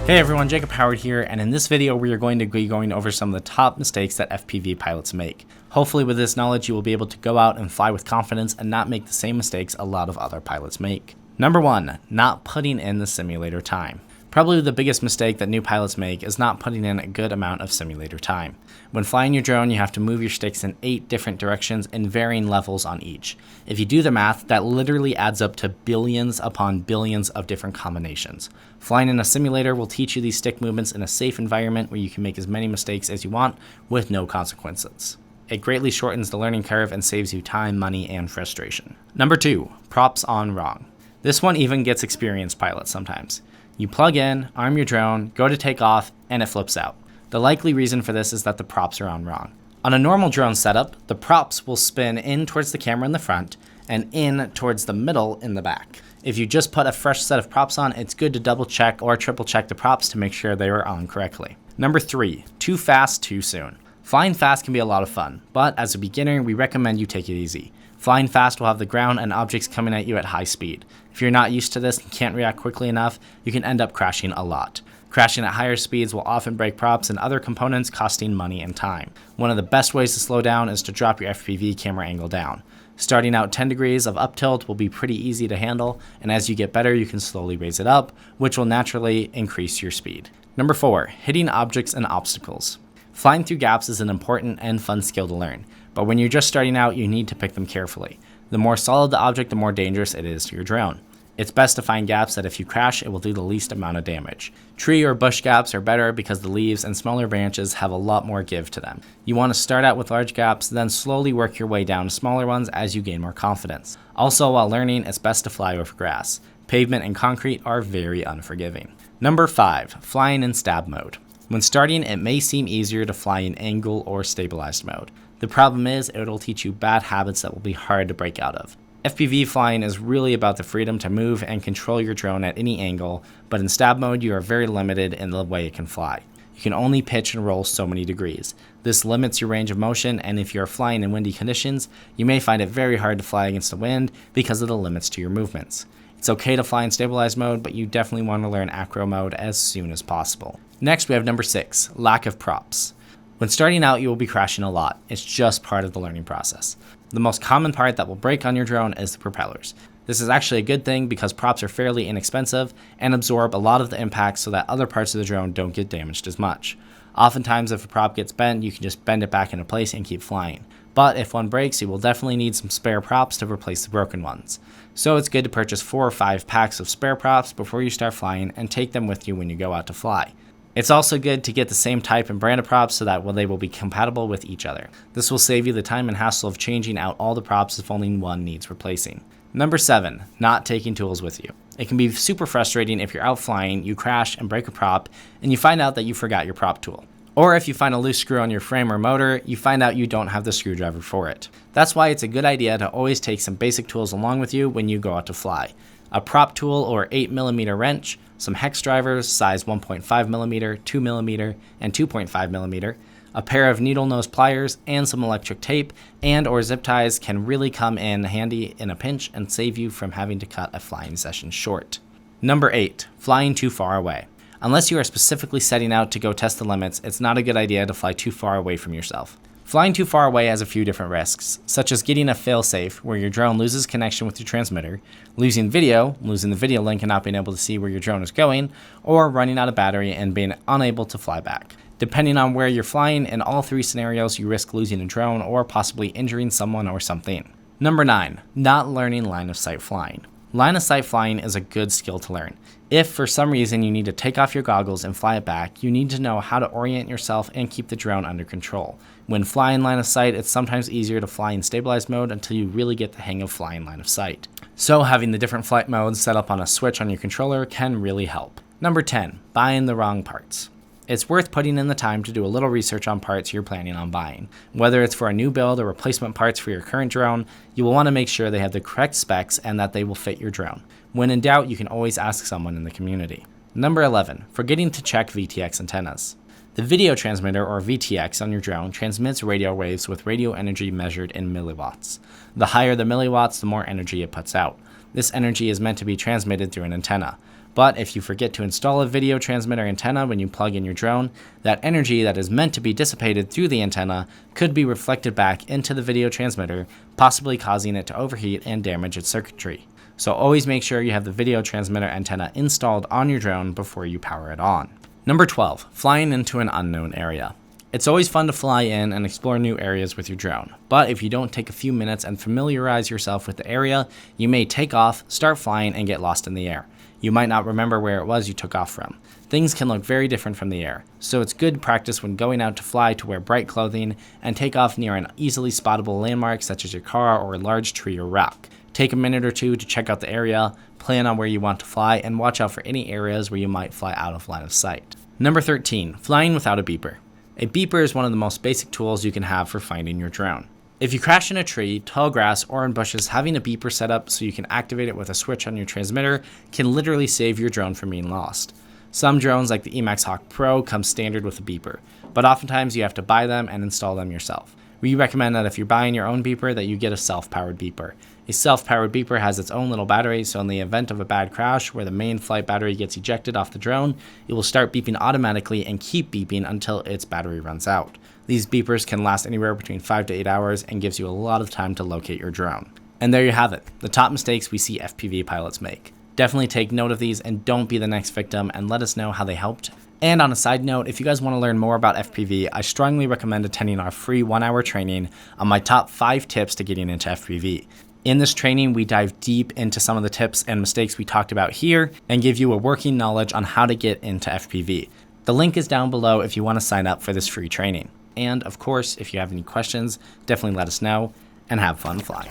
Hey everyone, Jacob Howard here, and in this video we are going to be going over some of the top mistakes that FPV pilots make. Hopefully with this knowledge you will be able to go out and fly with confidence and not make the same mistakes a lot of other pilots make. Number 1, not putting in the simulator time. Probably the biggest mistake that new pilots make is not putting in a good amount of simulator time. When flying your drone, you have to move your sticks in 8 different directions in varying levels on each. If you do the math, that literally adds up to billions upon billions of different combinations. Flying in a simulator will teach you these stick movements in a safe environment where you can make as many mistakes as you want with no consequences. It greatly shortens the learning curve and saves you time, money, and frustration. Number 2, props on wrong. This one even gets experienced pilots sometimes. You plug in, arm your drone, go to take off, and it flips out. The likely reason for this is that the props are on wrong. On a normal drone setup, the props will spin in towards the camera in the front and in towards the middle in the back. If you just put a fresh set of props on, it's good to double check or triple check the props to make sure they are on correctly. Number 3, too fast, too soon. Flying fast can be a lot of fun, but as a beginner, we recommend you take it easy. Flying fast will have the ground and objects coming at you at high speed. If you're not used to this and can't react quickly enough, you can end up crashing a lot. Crashing at higher speeds will often break props and other components, costing money and time. One of the best ways to slow down is to drop your FPV camera angle down. Starting out 10 degrees of up tilt will be pretty easy to handle, and as you get better, you can slowly raise it up, which will naturally increase your speed. Number 4, hitting objects and obstacles. Flying through gaps is an important and fun skill to learn, but when you're just starting out, you need to pick them carefully. The more solid the object, the more dangerous it is to your drone. It's best to find gaps that if you crash, it will do the least amount of damage. Tree or bush gaps are better because the leaves and smaller branches have a lot more give to them. You want to start out with large gaps, then slowly work your way down to smaller ones as you gain more confidence. Also, while learning, it's best to fly over grass. Pavement and concrete are very unforgiving. Number 5, flying in stab mode. When starting, it may seem easier to fly in angle or stabilized mode. The problem is, it'll teach you bad habits that will be hard to break out of. FPV flying is really about the freedom to move and control your drone at any angle, but in stab mode, you are very limited in the way it can fly. You can only pitch and roll so many degrees. This limits your range of motion, and if you are flying in windy conditions, you may find it very hard to fly against the wind because of the limits to your movements. It's okay to fly in stabilized mode, but you definitely want to learn acro mode as soon as possible. Next, we have number 6, lack of props. When starting out, you will be crashing a lot. It's just part of the learning process. The most common part that will break on your drone is the propellers. This is actually a good thing because props are fairly inexpensive and absorb a lot of the impact so that other parts of the drone don't get damaged as much. Oftentimes, if a prop gets bent, you can just bend it back into place and keep flying. But if one breaks, you will definitely need some spare props to replace the broken ones. So it's good to purchase 4 or 5 packs of spare props before you start flying and take them with you when you go out to fly. It's also good to get the same type and brand of props so that they will be compatible with each other. This will save you the time and hassle of changing out all the props if only one needs replacing. Number 7, not taking tools with you. It can be super frustrating if you're out flying, you crash and break a prop, and you find out that you forgot your prop tool. Or if you find a loose screw on your frame or motor, you find out you don't have the screwdriver for it. That's why it's a good idea to always take some basic tools along with you when you go out to fly. A prop tool or 8mm wrench, some hex drivers, size 1.5mm, 2mm, and 2.5mm, a pair of needle nose pliers, and some electric tape and or zip ties can really come in handy in a pinch and save you from having to cut a flying session short. Number 8, flying too far away. Unless you are specifically setting out to go test the limits, it's not a good idea to fly too far away from yourself. Flying too far away has a few different risks, such as getting a failsafe where your drone loses connection with your transmitter, losing the video link and not being able to see where your drone is going, or running out of battery and being unable to fly back. Depending on where you're flying, in all 3 scenarios, you risk losing a drone or possibly injuring someone or something. Number 9, not learning line of sight flying. Line of sight flying is a good skill to learn. If for some reason you need to take off your goggles and fly it back, you need to know how to orient yourself and keep the drone under control. When flying line of sight, it's sometimes easier to fly in stabilized mode until you really get the hang of flying line of sight. So having the different flight modes set up on a switch on your controller can really help. Number 10, buying the wrong parts. It's worth putting in the time to do a little research on parts you're planning on buying. Whether it's for a new build or replacement parts for your current drone, you will want to make sure they have the correct specs and that they will fit your drone. When in doubt, you can always ask someone in the community. Number 11, forgetting to check VTX antennas. The video transmitter, or VTX, on your drone transmits radio waves with radio energy measured in milliwatts. The higher the milliwatts, the more energy it puts out. This energy is meant to be transmitted through an antenna. But if you forget to install a video transmitter antenna when you plug in your drone, that energy that is meant to be dissipated through the antenna could be reflected back into the video transmitter, possibly causing it to overheat and damage its circuitry. So always make sure you have the video transmitter antenna installed on your drone before you power it on. Number 12, flying into an unknown area. It's always fun to fly in and explore new areas with your drone, but if you don't take a few minutes and familiarize yourself with the area, you may take off, start flying, and get lost in the air. You might not remember where it was you took off from. Things can look very different from the air, so it's good practice when going out to fly to wear bright clothing and take off near an easily spottable landmark such as your car or a large tree or rock. Take a minute or two to check out the area, plan on where you want to fly, and watch out for any areas where you might fly out of line of sight. Number 13, flying without a beeper. A beeper is one of the most basic tools you can have for finding your drone. If you crash in a tree, tall grass, or in bushes, having a beeper set up so you can activate it with a switch on your transmitter can literally save your drone from being lost. Some drones like the Emax Hawk Pro come standard with a beeper, but oftentimes you have to buy them and install them yourself. We recommend that if you're buying your own beeper that you get a self-powered beeper. A self-powered beeper has its own little battery, so in the event of a bad crash where the main flight battery gets ejected off the drone, it will start beeping automatically and keep beeping until its battery runs out. These beepers can last anywhere between 5 to 8 hours and gives you a lot of time to locate your drone. And there you have it, the top mistakes we see FPV pilots make. Definitely take note of these and don't be the next victim, and let us know how they helped. And on a side note, if you guys want to learn more about FPV, I strongly recommend attending our free 1-hour training on my top 5 tips to getting into FPV. In this training, we dive deep into some of the tips and mistakes we talked about here and give you a working knowledge on how to get into FPV. The link is down below if you want to sign up for this free training. And of course, if you have any questions, definitely let us know, and have fun flying.